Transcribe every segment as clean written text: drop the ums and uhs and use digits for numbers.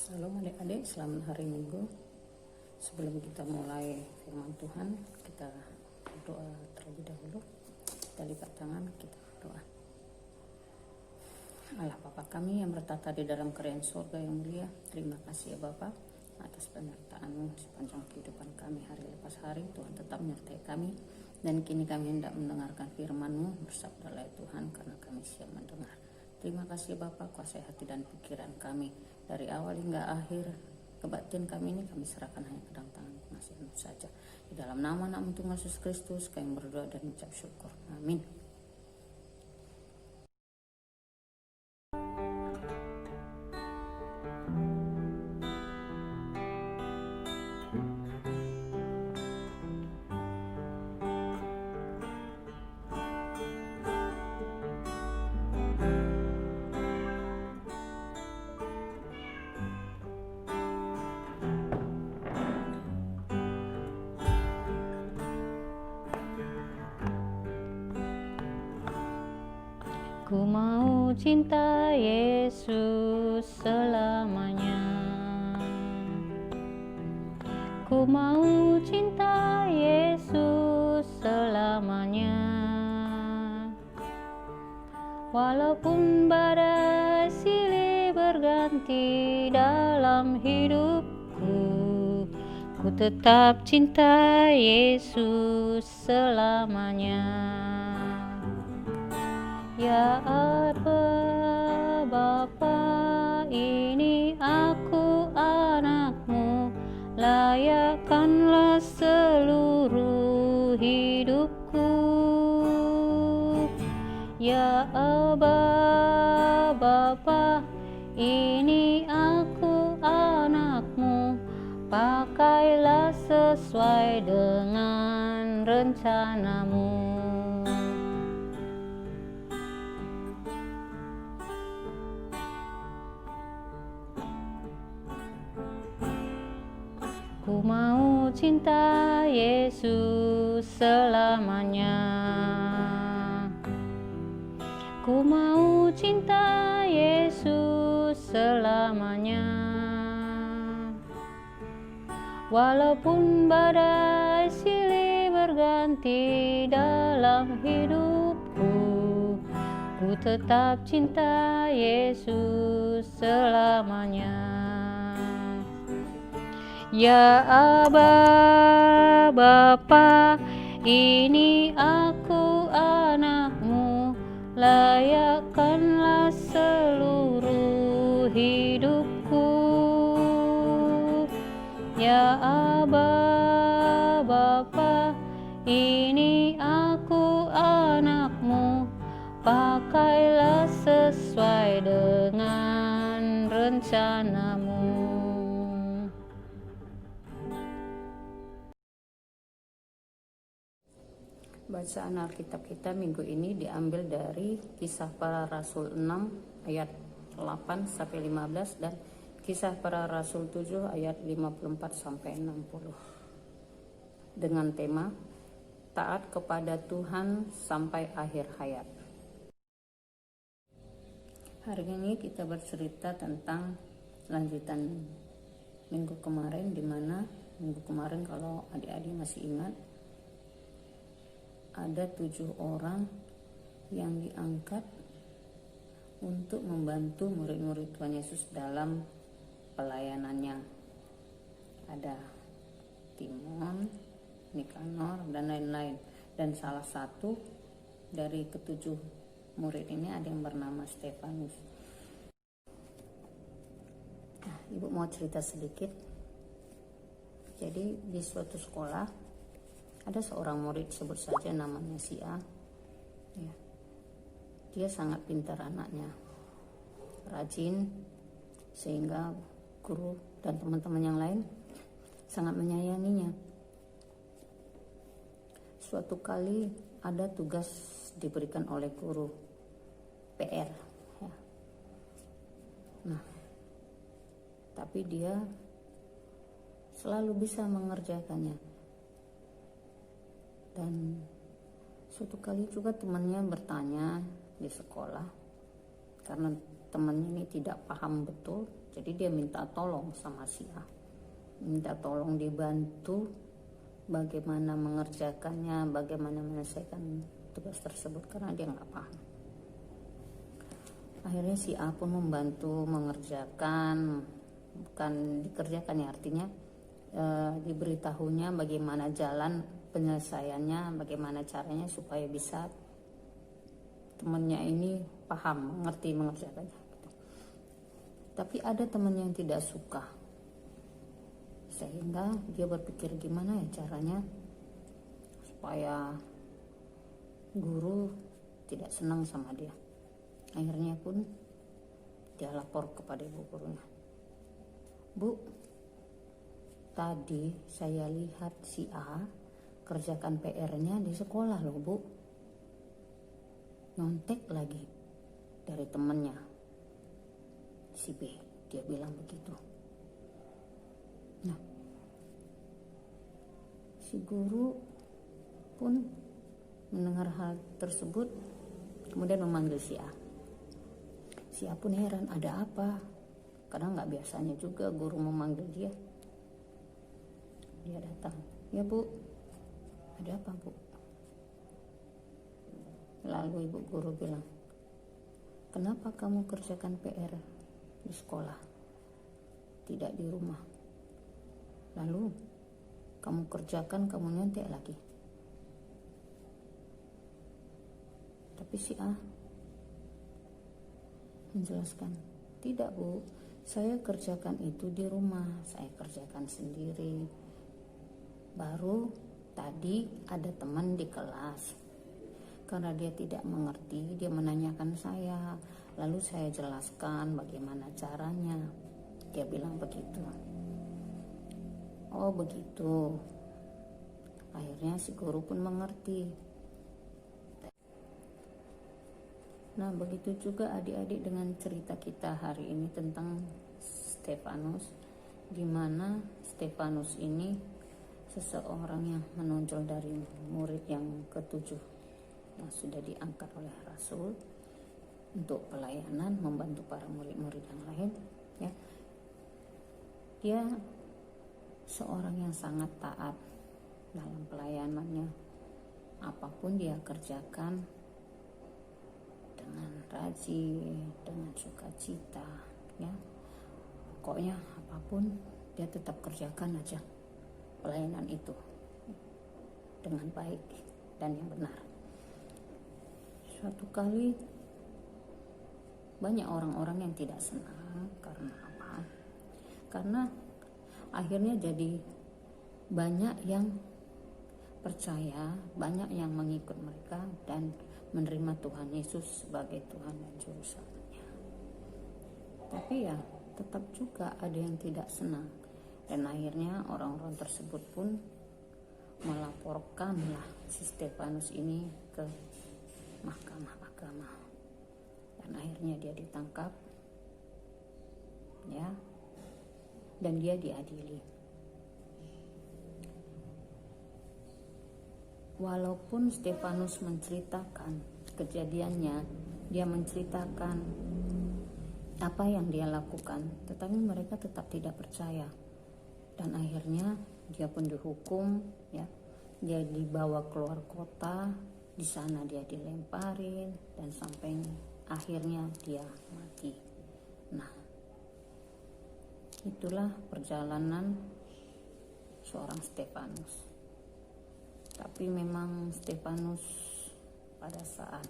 Shalom adik-adik, selamat hari Minggu. Sebelum kita mulai firman Tuhan, kita berdoa terlebih dahulu. Kita lipat tangan, kita berdoa. Allah Bapa kami yang bertata di dalam kerajaan surga yang mulia, terima kasih ya Bapa atas penyertaan-Mu sepanjang kehidupan kami hari lepas hari. Tuhan tetap menyertai kami, dan kini kami hendak mendengarkan firman-Mu. Bersabdalah ya Tuhan, karena kami siap mendengar. Terima kasih Bapa, kuasai hati dan pikiran kami dari awal hingga akhir. Kebaktian kami ini kami serahkan hanya ke dalam tangan pengasihan-Mu saja. Di dalam nama Tuhan Yesus Kristus kami berdoa dan mengucap syukur. Amin. Ku mau cinta Yesus selamanya. Ku mau cinta Yesus selamanya. Walaupun badai silih berganti dalam hidupku, ku tetap cinta Yesus selamanya. Ya Abba Bapa, ini aku anak-Mu, layakkanlah seluruh hidupku. Ya Abba Bapa, ini aku anak-Mu, pakailah sesuai dengan rencana-Mu. Ku mau cinta Yesus selamanya. Ku mau cinta Yesus selamanya. Walaupun badai silih berganti dalam hidupku, ku tetap cinta Yesus selamanya. Ya Abba Bapa, ini aku anak-Mu, layakkanlah seluruh hidupku. Ya Abba Bapa, ini aku anak-Mu, pakailah sesuai dengan rencana-Mu. Bacaan Alkitab kita minggu ini diambil dari Kisah Para Rasul 6 ayat 8 sampai 15 dan Kisah Para Rasul 7 ayat 54 sampai 60. Dengan tema taat kepada Tuhan sampai akhir hayat. Hari ini kita bercerita tentang lanjutan minggu kemarin, di mana minggu kemarin kalau adik-adik masih ingat, ada 7 orang yang diangkat untuk membantu murid-murid Tuhan Yesus dalam pelayanannya. Ada Timon, Nikanor, dan lain-lain. Dan salah satu dari ketujuh murid ini ada yang bernama Stefanus. Nah, Ibu mau cerita sedikit. Jadi di suatu sekolah ada seorang murid, sebut saja namanya si A. Ya. Dia sangat pintar anaknya, rajin, sehingga guru dan teman-teman yang lain sangat menyayanginya. Suatu kali ada tugas diberikan oleh guru, PR. Ya. Nah, tapi dia selalu bisa mengerjakannya. Dan suatu kali juga temannya bertanya di sekolah, karena temannya ini tidak paham betul Jadi dia minta tolong sama si A, minta tolong dibantu bagaimana mengerjakannya, bagaimana menyelesaikan tugas tersebut karena dia nggak paham. Akhirnya si A pun membantu mengerjakan, bukan dikerjakan ya, artinya diberitahunya bagaimana jalan penyelesaiannya, bagaimana caranya supaya bisa temannya ini paham, mengerti mengerjakannya gitu. Tapi ada teman yang tidak suka, sehingga dia berpikir gimana ya caranya supaya guru tidak senang sama dia. Akhirnya pun dia lapor kepada ibu gurunya. Bu, tadi saya lihat si A kerjakan PR-nya di sekolah loh bu. Nyontek lagi dari temennya si B, dia bilang begitu. Nah, si guru pun mendengar hal tersebut, kemudian memanggil si A. Si A pun heran, ada apa? Karena nggak biasanya juga guru memanggil dia. Dia datang, ya bu, ada apa bu? Lalu ibu guru bilang, kenapa kamu kerjakan PR di sekolah, tidak di rumah? Lalu kamu kerjakan, kamu nyontek lagi. Tapi si A menjelaskan, tidak bu, saya kerjakan itu di rumah, saya kerjakan sendiri. Baru tadi ada teman di kelas, karena dia tidak mengerti, dia menanyakan saya, lalu saya jelaskan bagaimana caranya. Dia bilang begitu. Oh begitu. Akhirnya si guru pun mengerti. Nah begitu juga adik-adik dengan cerita kita hari ini tentang Stefanus, di mana Stefanus ini seseorang yang menonjol dari murid yang ketujuh yang sudah diangkat oleh Rasul untuk pelayanan, membantu para murid-murid yang lain ya. Dia seorang yang sangat taat dalam pelayanannya, apapun dia kerjakan dengan rajin, dengan sukacita ya. Pokoknya apapun dia tetap kerjakan aja pelayanan itu dengan baik dan yang benar. Suatu kali banyak orang-orang yang tidak senang karena apa? Karena akhirnya jadi banyak yang percaya, banyak yang mengikut mereka dan menerima Tuhan Yesus sebagai Tuhan dan Juru Selamatnya. Tapi ya tetap juga ada yang tidak senang, dan akhirnya orang-orang tersebut pun melaporkanlah si Stefanus ini ke mahkamah agama, dan akhirnya dia ditangkap ya, dan dia diadili. Walaupun Stefanus menceritakan kejadiannya, dia menceritakan apa yang dia lakukan, tetapi mereka tetap tidak percaya. Dan akhirnya dia pun dihukum ya. Dia dibawa keluar kota, di sana dia dilemparin dan sampai akhirnya dia mati. Nah, itulah perjalanan seorang Stefanus. Tapi memang Stefanus pada saat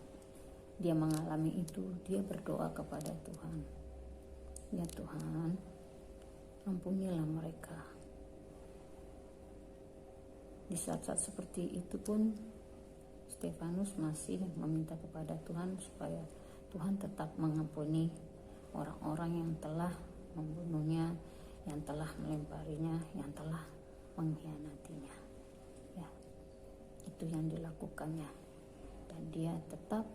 dia mengalami itu, dia berdoa kepada Tuhan. Ya Tuhan, ampunilah mereka. Di saat-saat seperti itu pun Stefanus masih meminta kepada Tuhan supaya Tuhan tetap mengampuni orang-orang yang telah membunuhnya, yang telah melemparinya, yang telah mengkhianatinya. Ya, itu yang dilakukannya, dan dia tetap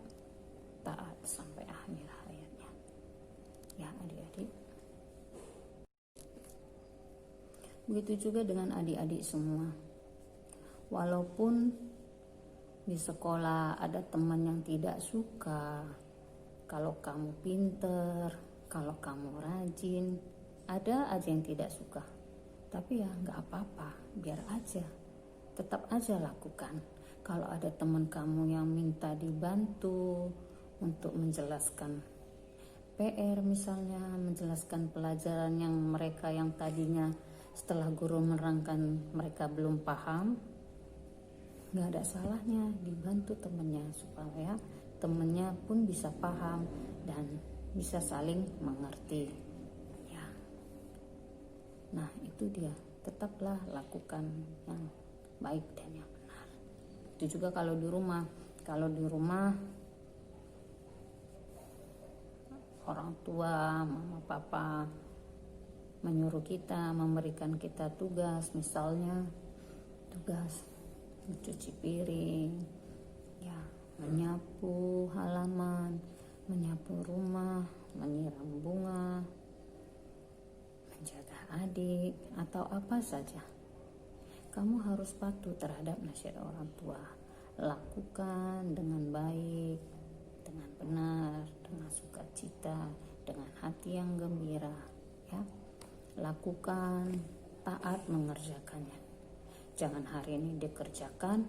taat sampai akhir hayatnya. Ya adik-adik, begitu juga dengan adik-adik semua. Walaupun di sekolah ada teman yang tidak suka kalau kamu pinter, kalau kamu rajin, Ada aja yang tidak suka, tapi ya nggak apa-apa, biar aja, tetap aja lakukan. Kalau ada teman kamu yang minta dibantu untuk menjelaskan PR misalnya, menjelaskan pelajaran yang mereka yang tadinya setelah guru menerangkan mereka belum paham, nggak ada salahnya dibantu temennya supaya temennya pun bisa paham dan bisa saling mengerti ya. Nah itu dia, tetaplah lakukan yang baik dan yang benar. Itu juga kalau di rumah orang tua, mama papa menyuruh kita, memberikan kita tugas, misalnya tugas mencuci piring, ya, menyapu halaman, menyapu rumah, menyiram bunga, menjaga adik, atau apa saja. Kamu harus patuh terhadap nasihat orang tua. Lakukan dengan baik, dengan benar, dengan sukacita, dengan hati yang gembira, ya. Lakukan, taat mengerjakannya. Jangan hari ini dikerjakan,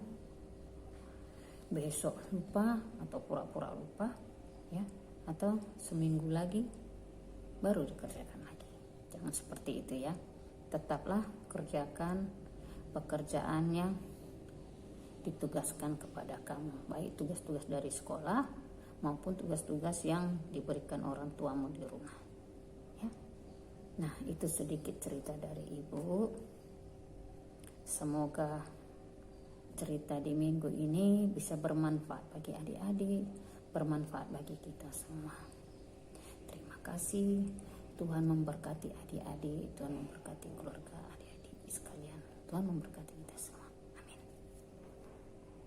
besok lupa atau pura-pura lupa, ya, atau seminggu lagi baru dikerjakan lagi. Jangan seperti itu ya. Tetaplah kerjakan pekerjaan yang ditugaskan kepada kamu, baik tugas-tugas dari sekolah maupun tugas-tugas yang diberikan orang tuamu di rumah, ya. Nah itu sedikit cerita dari ibu. Semoga cerita di minggu ini bisa bermanfaat bagi adik-adik, bermanfaat bagi kita semua. Terima kasih. Tuhan memberkati adik-adik, Tuhan memberkati keluarga adik-adik sekalian, Tuhan memberkati kita semua.